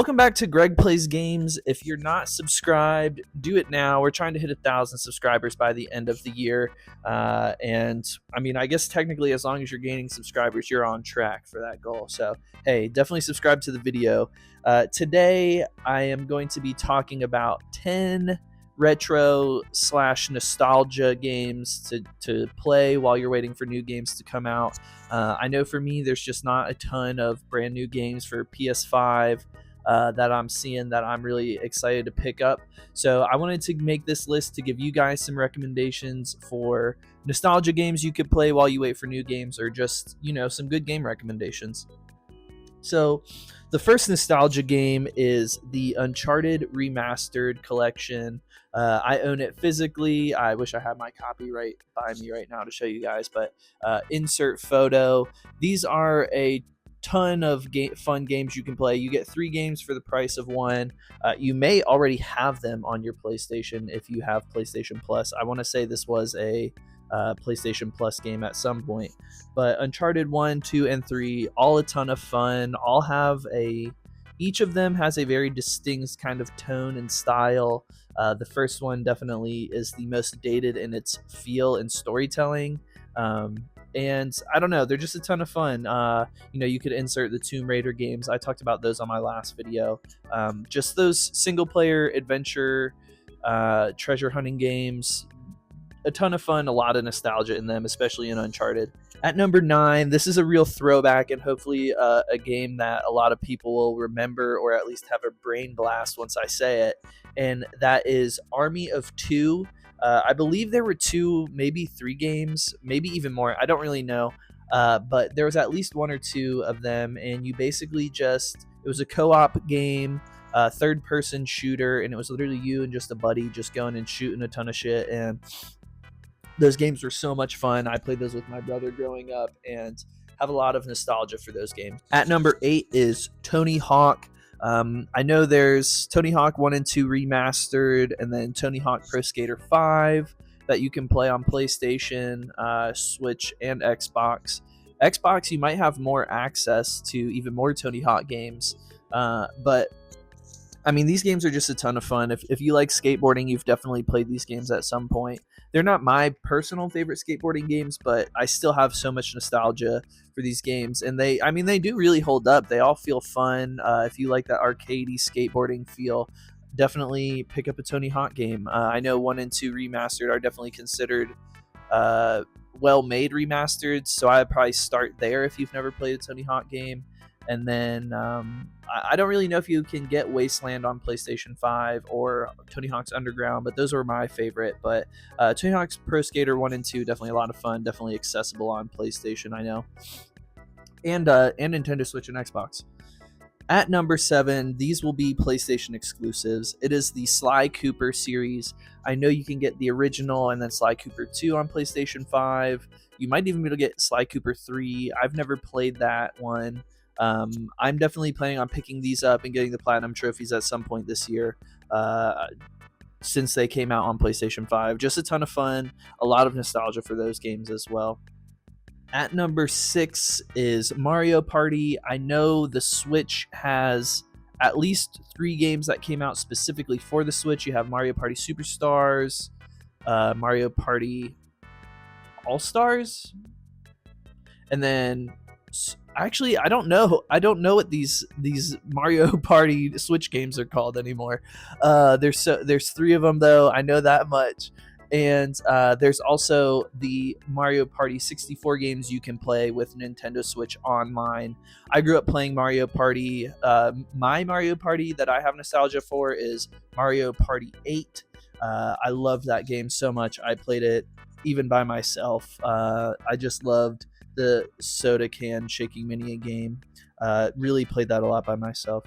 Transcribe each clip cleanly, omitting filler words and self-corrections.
Welcome back to Greg Plays Games. If you're not subscribed, do it now. We're trying to hit 1,000 subscribers by the end of the year. And I mean, I guess technically, as long as you're gaining subscribers, you're on track for that goal. So, hey, definitely subscribe to the video. Today, I am going to be talking about 10 retro / nostalgia games to play while you're waiting for new games to come out. I know for me, there's just not a ton of brand new games for PS5 that I'm seeing that I'm really excited to pick up. So I wanted to make this list to give you guys some recommendations for nostalgia games you could play while you wait for new games, or just, some good game recommendations. So the first nostalgia game is the Uncharted Remastered Collection. I own it physically. I wish I had my copy right by me right now to show you guys, but insert photo. These are a ton of fun games you can play. You get 3 games for the price of 1. You may already have them on your PlayStation if you have PlayStation Plus. I want to say this was a PlayStation Plus game at some point, but Uncharted 1, 2, and 3, all a ton of fun. Each of them has a very distinct kind of tone and style. The first one definitely is the most dated in its feel and storytelling. And I don't know, they're just a ton of fun. You could insert the Tomb Raider games. I talked about those on my last video. Just those single player adventure treasure hunting games. A ton of fun, a lot of nostalgia in them, especially in Uncharted. At number 9, this is a real throwback and hopefully a game that a lot of people will remember, or at least have a brain blast once I say it, and that is Army of Two. I believe there were 2, maybe 3 games, maybe even more. I don't really know, but there was at least 1 or 2 of them, and you basically it was a co-op game, third-person shooter, and it was literally you and just a buddy just going and shooting a ton of shit, and those games were so much fun. I played those with my brother growing up and have a lot of nostalgia for those games. At number 8 is Tony Hawk. I know there's Tony Hawk 1 and 2 remastered, and then Tony Hawk Pro Skater 5 that you can play on PlayStation, Switch, and Xbox. Xbox, you might have more access to even more Tony Hawk games, but I mean, these games are just a ton of fun. If you like skateboarding, you've definitely played these games at some point. They're not my personal favorite skateboarding games, but I still have so much nostalgia for these games. And they do really hold up. They all feel fun. If you like that arcadey skateboarding feel, definitely pick up a Tony Hawk game. I know 1 and 2 remastered are definitely considered well-made remastered, so I'd probably start there if you've never played a Tony Hawk game. And then I don't really know if you can get Wasteland on PlayStation 5 or Tony Hawk's Underground, but those were my favorite. But Tony Hawk's Pro Skater 1 and 2, definitely a lot of fun, definitely accessible on PlayStation, I know, and Nintendo Switch and Xbox. At number 7, these will be PlayStation exclusives. It is the Sly Cooper series. I know you can get the original and then Sly Cooper 2 on PlayStation 5. You might even be able to get Sly Cooper 3. I've never played that one. I'm definitely planning on picking these up and getting the Platinum Trophies at some point this year, since they came out on PlayStation 5. Just a ton of fun, a lot of nostalgia for those games as well. At number 6 is Mario Party. I know the Switch has at least 3 games that came out specifically for the Switch. You have Mario Party Superstars, Mario Party All-Stars, and then actually, I don't know what these Mario Party Switch games are called anymore. There's 3 of them though. I know that much. And there's also the Mario Party 64 games you can play with Nintendo Switch Online. I grew up playing Mario Party. My Mario Party that I have nostalgia for is Mario Party 8. I loved that game so much. I played it even by myself. I just loved the soda can shaking mini game. Really played that a lot by myself.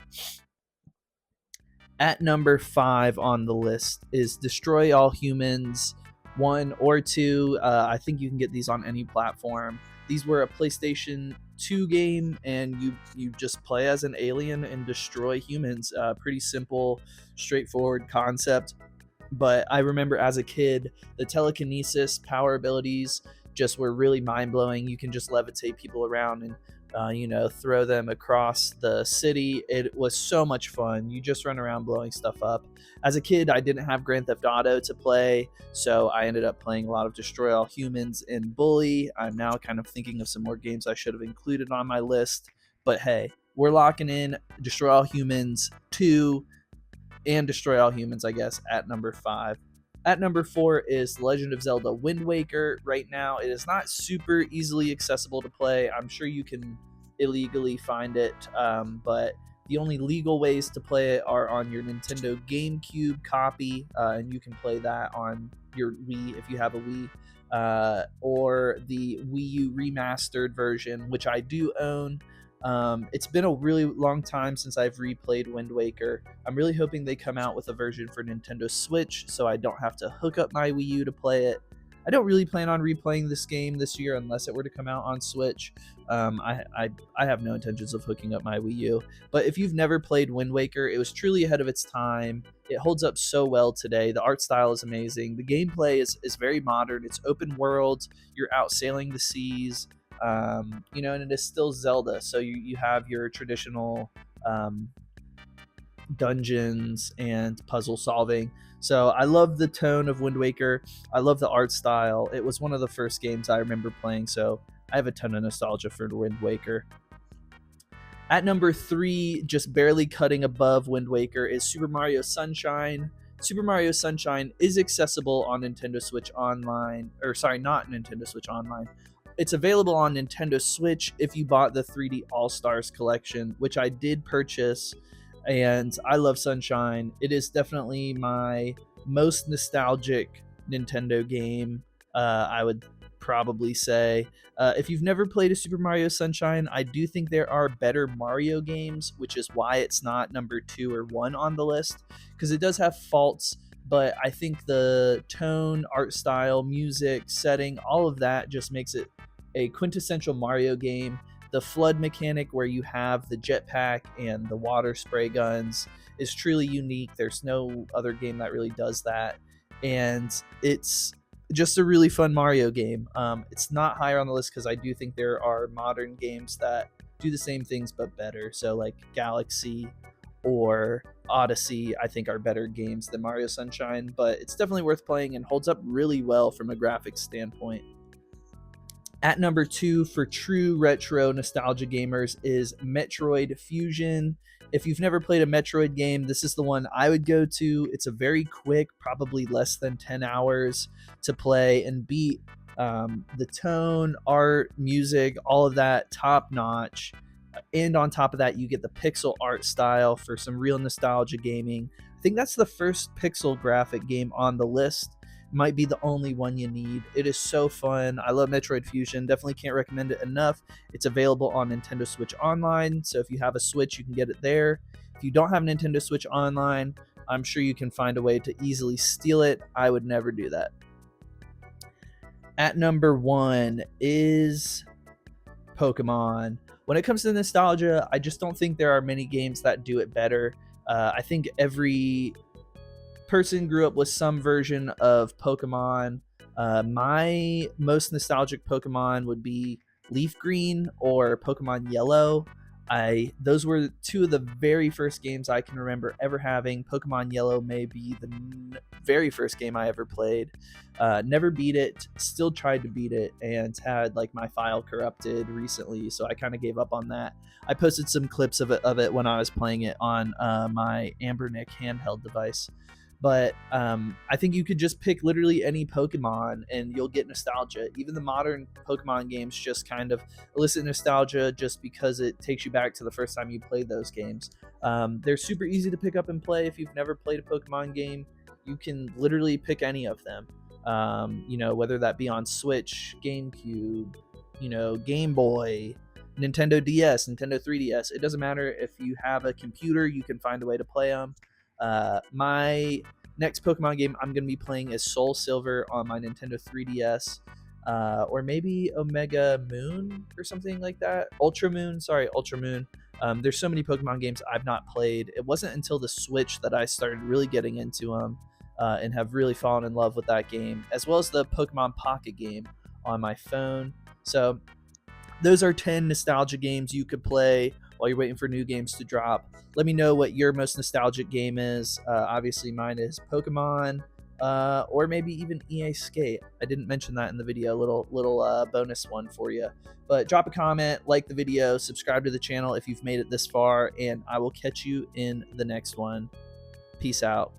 At number 5 on the list is Destroy All Humans 1 or 2. I think you can get these on any platform. These were a PlayStation 2 game, and you just play as an alien and destroy humans. Pretty simple, straightforward concept. But I remember as a kid, the telekinesis power abilities just were really mind-blowing. You can just levitate people around and throw them across the city. It was so much fun. You just run around blowing stuff up. As a kid, I didn't have Grand Theft Auto to play, so I ended up playing a lot of Destroy All Humans and Bully. I'm now kind of thinking of some more games I should have included on my list, but hey, we're locking in Destroy All Humans 2 and Destroy All Humans, I guess, at number 5. At number 4 is Legend of Zelda Wind Waker. Right now, it is not super easily accessible to play. I'm sure you can illegally find it, but the only legal ways to play it are on your Nintendo GameCube copy, and you can play that on your Wii if you have a Wii, or the Wii U remastered version, which I do own. It's been a really long time since I've replayed Wind Waker. I'm really hoping they come out with a version for Nintendo Switch so I don't have to hook up my Wii U to play it. I don't really plan on replaying this game this year unless it were to come out on Switch. I have no intentions of hooking up my Wii U. But if you've never played Wind Waker, it was truly ahead of its time. It holds up so well today. The art style is amazing. The gameplay is very modern. It's open world. You're out sailing the seas. And it is still Zelda. So you have your traditional dungeons and puzzle solving. So I love the tone of Wind Waker. I love the art style. It was one of the first games I remember playing, so I have a ton of nostalgia for Wind Waker. At number 3, just barely cutting above Wind Waker, is Super Mario Sunshine. Super Mario Sunshine is accessible on Nintendo Switch Online, or sorry, not Nintendo Switch Online. It's available on Nintendo Switch if you bought the 3D All-Stars collection, which I did purchase, and I love Sunshine. It is definitely my most nostalgic Nintendo game, I would probably say. If you've never played a Super Mario Sunshine, I do think there are better Mario games, which is why it's not number 2 or 1 on the list, because it does have faults, but I think the tone, art style, music, setting, all of that just makes it a quintessential Mario game. The flood mechanic where you have the jetpack and the water spray guns is truly unique. There's no other game that really does that. And it's just a really fun Mario game. It's not higher on the list because I do think there are modern games that do the same things but better. So like Galaxy or Odyssey, I think are better games than Mario Sunshine, but it's definitely worth playing and holds up really well from a graphics standpoint. At number 2 for true retro nostalgia gamers is Metroid Fusion. If you've never played a Metroid game, this is the one I would go to. It's a very quick, probably less than 10 hours to play and beat. The tone, art, music, all of that top notch. And on top of that, you get the pixel art style for some real nostalgia gaming. I think that's the first pixel graphic game on the list. Might be the only one you need. It is so fun. I love Metroid Fusion. Definitely can't recommend it enough. It's available on Nintendo Switch Online, so if you have a Switch, you can get it there. If you don't have Nintendo Switch Online, I'm sure you can find a way to easily steal it. I would never do that. At number 1 is Pokemon. When it comes to nostalgia, I just don't think there are many games that do it better. I think every person grew up with some version of Pokemon. My most nostalgic Pokemon would be Leaf Green or Pokemon Yellow. Those were 2 of the very first games I can remember ever having. Pokemon Yellow may be the very first game I ever played. Never beat it, still tried to beat it, and had like my file corrupted recently, so I kind of gave up on that. I posted some clips of it when I was playing it on my Ambernick handheld device. But I think you could just pick literally any Pokemon and you'll get nostalgia. Even the modern Pokemon games just kind of elicit nostalgia just because it takes you back to the first time you played those games. They're super easy to pick up and play. If you've never played a Pokemon game, you can literally pick any of them. Whether that be on Switch, GameCube, Game Boy, Nintendo DS, Nintendo 3DS. It doesn't matter. If you have a computer, you can find a way to play them. My next Pokemon game I'm going to be playing is Soul Silver on my Nintendo 3DS, or maybe Omega Moon or something like that. Ultra Moon. There's so many Pokemon games I've not played. It wasn't until the Switch that I started really getting into them and have really fallen in love with that game, as well as the Pokemon Pocket game on my phone. So those are 10 nostalgia games you could play while you're waiting for new games to drop. Let me know what your most nostalgic game is. Obviously, mine is Pokemon, or maybe even EA Skate. I didn't mention that in the video. Little bonus one for you. But drop a comment, like the video, subscribe to the channel if you've made it this far, and I will catch you in the next one. Peace out.